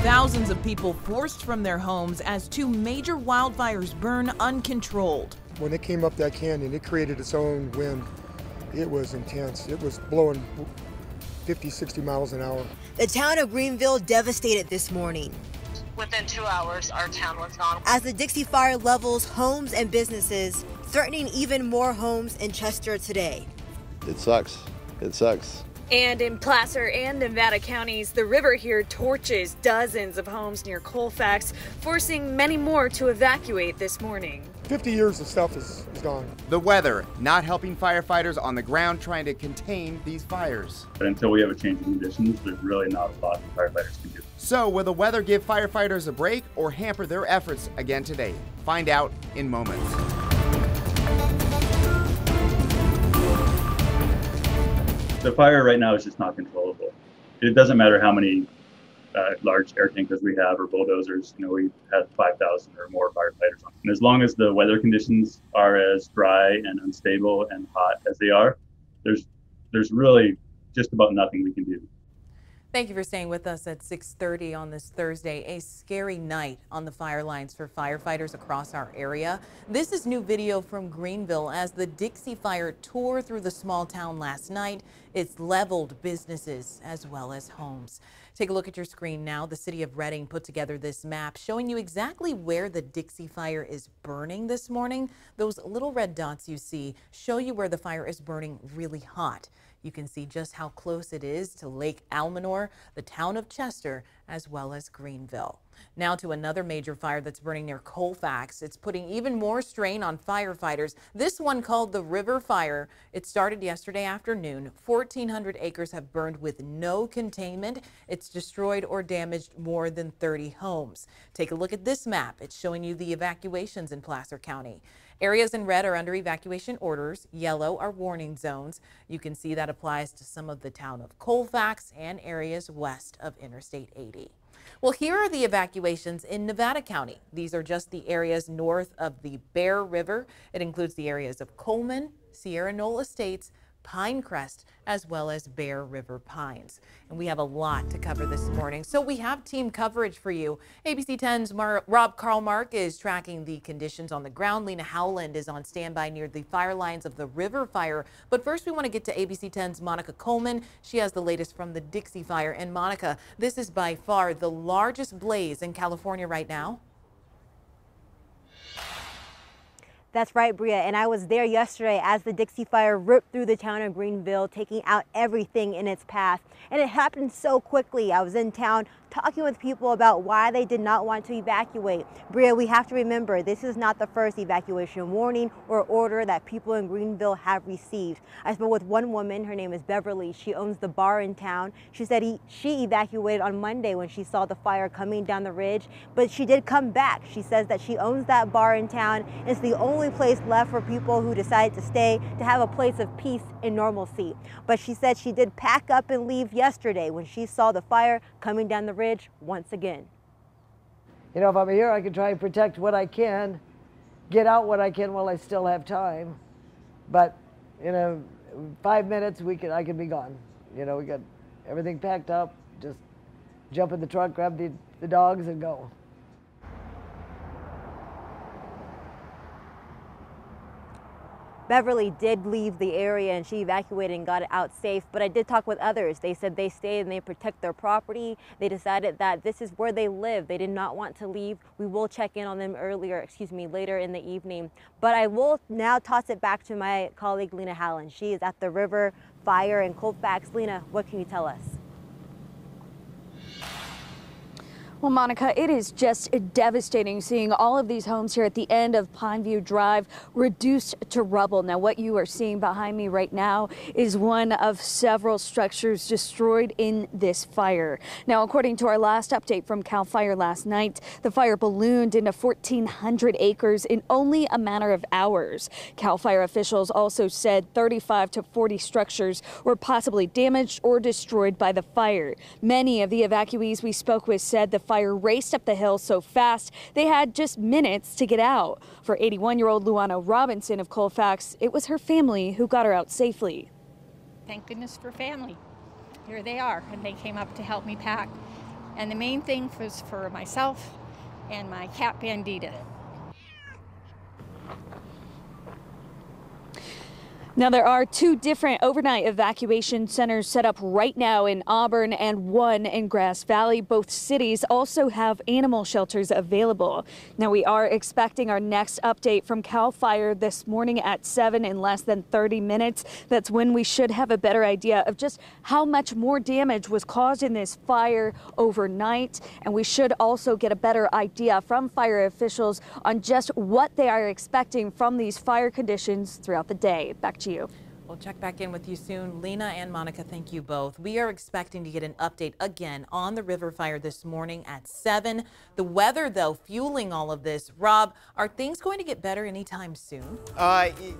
Thousands of people forced from their homes as two major wildfires burn uncontrolled. When it came up that canyon, it created its own wind. It was intense. It was blowing 50, 60 miles an hour. The town of Greenville devastated this morning. Within 2 hours, our town was gone. As the DixieFire levels homes and businesses, threatening even more homes in Chester today. It sucks. It sucks. And in Placer and Nevada counties, the river here torches dozens of homes near Colfax, forcing many more to evacuate this morning. 50 years of stuff is gone. The weather not helping firefighters on the ground trying to contain these fires. But until we have a change in conditions, there's really not a lot that firefighters can do. So will the weather give firefighters a break or hamper their efforts again today? Find out in moments. The fire right now is just not controllable. It doesn't matter how many large air tankers we have or bulldozers. We had 5,000 or more firefighters on. And as long as the weather conditions are as dry and unstable and hot as they are, there's really just about nothing we can do. Thank you for staying with us at 6:30 on this Thursday. A scary night on the fire lines for firefighters across our area. This is new video from Greenville as the DixieFire tore through the small town last night. It's leveled businesses as well as homes. Take a look at your screen now. The city of Reading put together this map showing you exactly where the DixieFire is burning this morning. Those little red dots you see show you where the fire is burning really hot. You can see just how close it is to Lake Almanor, the town of Chester, as well as Greenville. Now to another major fire that's burning near Colfax. It's putting even more strain on firefighters. This one called the River Fire. It started yesterday afternoon. 1,400 acres have burned with no containment. It's destroyed or damaged more than 30 homes. Take a look at this map. It's showing you the evacuations in Placer County. Areas in red are under evacuation orders. Yellow are warning zones. You can see that applies to some of the town of Colfax and areas west of Interstate 80. Well, here are the evacuations in Nevada County. These are just the areas north of the Bear River. It includes the areas of Coleman, Sierra Knoll Estates, Pinecrest, as well as Bear River Pines. And we have a lot to cover this morning, so we have team coverage for you. ABC 10's Rob Karlmark is tracking the conditions on the ground. Lena Howland is on standby near the fire lines of the River Fire. But first, we want to get to ABC 10's Monica Coleman. She has the latest from the DixieFire. And Monica, this is by far the largest blaze in California right now. That's right, Bria, and I was there yesterday as the DixieFire ripped through the town of Greenville, taking out everything in its path. And it happened so quickly. I was in town talking with people about why they did not want to evacuate. Bria, we have to remember, this is not the first evacuation warning or order that people in Greenville have received. I spoke with one woman, her name is Beverly. She owns the bar in town. She said she evacuated on Monday when she saw the fire coming down the ridge, but she did come back. She says that she owns that bar in town. It's the only place left for people who decide to stay, to have a place of peace and normalcy. But she said she did pack up and leave yesterday when she saw the fire coming down the ridge once again. If I'm here, I can try and protect what I can, get out what I can while I still have time. But 5 minutes, I can be gone. We got everything packed up, just jump in the truck, grab the dogs and go. Beverly did leave the area and she evacuated and got it out safe, but I did talk with others. They said they stayed and they protect their property. They decided that this is where they live. They did not want to leave. We will check in on them later in the evening. But I will now toss it back to my colleague Lena Howland. She is at the River Fire in Colfax. Lena, what can you tell us? Well, Monica, it is just devastating seeing all of these homes here at the end of Pineview Drive reduced to rubble. Now, what you are seeing behind me right now is one of several structures destroyed in this fire. Now, according to our last update from CAL FIRE last night, the fire ballooned into 1,400 acres in only a matter of hours. CAL FIRE officials also said 35 to 40 structures were possibly damaged or destroyed by the fire. Many of the evacuees we spoke with said the fire raced up the hill so fast they had just minutes to get out. For 81-year-old Luana Robinson of Colfax, it was her family who got her out safely. Thank goodness for family. Here they are, and they came up to help me pack. And the main thing was for myself and my cat Bandita. Now, there are 2 different overnight evacuation centers set up right now in Auburn and one in Grass Valley. Both cities also have animal shelters available. Now, we are expecting our next update from CAL FIRE this morning at 7 in less than 30 minutes. That's when we should have a better idea of just how much more damage was caused in this fire overnight. And we should also get a better idea from fire officials on just what they are expecting from these fire conditions throughout the day. Back to you. We'll check back in with you soon. Lena and Monica, thank you both. We are expecting to get an update again on the river fire this morning at 7. The weather, though, fueling all of this. Rob, are things going to get better anytime soon?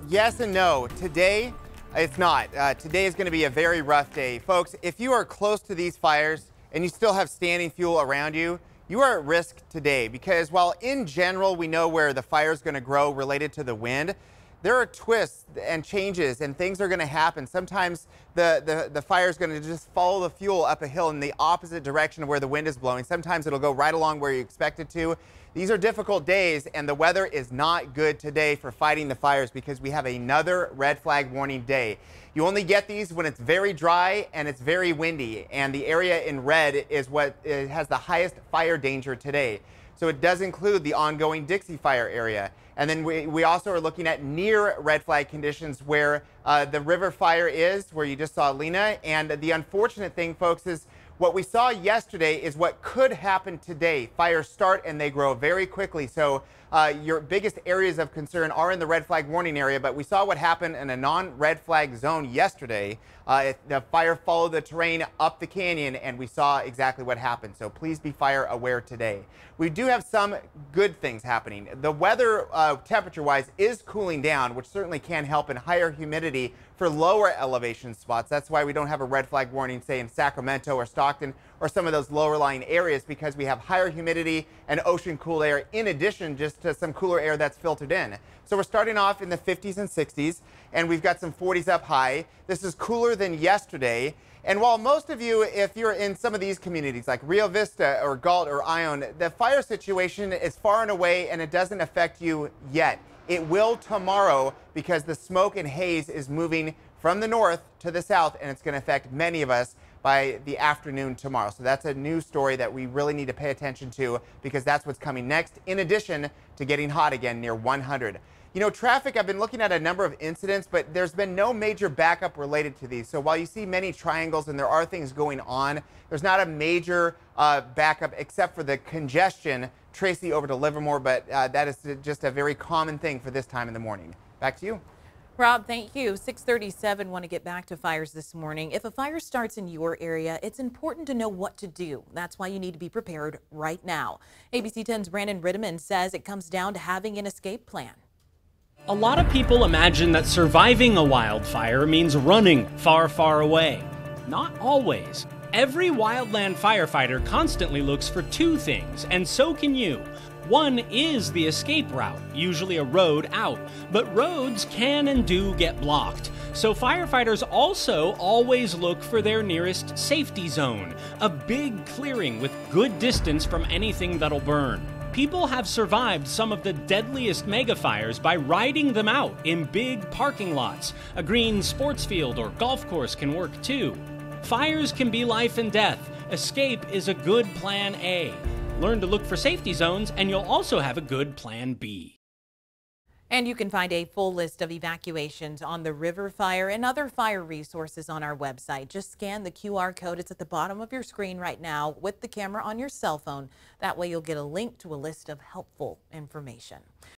Yes and no. Today, it's not. Today is going to be a very rough day. Folks, if you are close to these fires and you still have standing fuel around you, you are at risk today because while in general we know where the fire is going to grow related to the wind, there are twists and changes and things are going to happen. Sometimes the fire is going to just follow the fuel up a hill in the opposite direction of where the wind is blowing. Sometimes it'll go right along where you expect it to. These are difficult days and the weather is not good today for fighting the fires because we have another red flag warning day. You only get these when it's very dry and it's very windy, and the area in red is what has the highest fire danger today. So it does include the ongoing Dixie fire area. And then we also are looking at near red flag conditions where the river fire is, where you just saw Lena. And the unfortunate thing, folks, is what we saw yesterday is what could happen today. Fires start and they grow very quickly. So your biggest areas of concern are in the red flag warning area, but we saw what happened in a non-red flag zone yesterday. The fire followed the terrain up the canyon and we saw exactly what happened. So please be fire aware today. We do have some good things happening. The weather temperature-wise is cooling down, which certainly can help in higher humidity for lower elevation spots. That's why we don't have a red flag warning, say in Sacramento or Stockton or some of those lower lying areas, because we have higher humidity and ocean cool air in addition just to some cooler air that's filtered in. So we're starting off in the 50s and 60s and we've got some 40s up high. This is cooler than yesterday. And while most of you, if you're in some of these communities like Rio Vista or Galt or Ione, the fire situation is far and away and it doesn't affect you yet. It will tomorrow because the smoke and haze is moving from the north to the south and it's going to affect many of us by the afternoon tomorrow. So that's a new story that we really need to pay attention to because that's what's coming next, in addition to getting hot again near 100. You know, traffic, I've been looking at a number of incidents, but there's been no major backup related to these. So while you see many triangles and there are things going on, there's not a major backup except for the congestion, Tracy over to Livermore, but that is just a very common thing for this time in the morning. Back to you. Rob, thank you. 637, want to get back to fires this morning. If a fire starts in your area, it's important to know what to do. That's why you need to be prepared right now. ABC 10's Brandon Ritteman says it comes down to having an escape plan. A lot of people imagine that surviving a wildfire means running far, far away. Not always. Every wildland firefighter constantly looks for 2 things, and so can you. One is the escape route, usually a road out, but roads can and do get blocked. So firefighters also always look for their nearest safety zone, a big clearing with good distance from anything that'll burn. People have survived some of the deadliest megafires by riding them out in big parking lots. A green sports field or golf course can work too. Fires can be life and death. Escape is a good plan A. Learn to look for safety zones and you'll also have a good plan B. And you can find a full list of evacuations on the river fire and other fire resources on our website. Just scan the QR code. It's at the bottom of your screen right now with the camera on your cell phone. That way you'll get a link to a list of helpful information.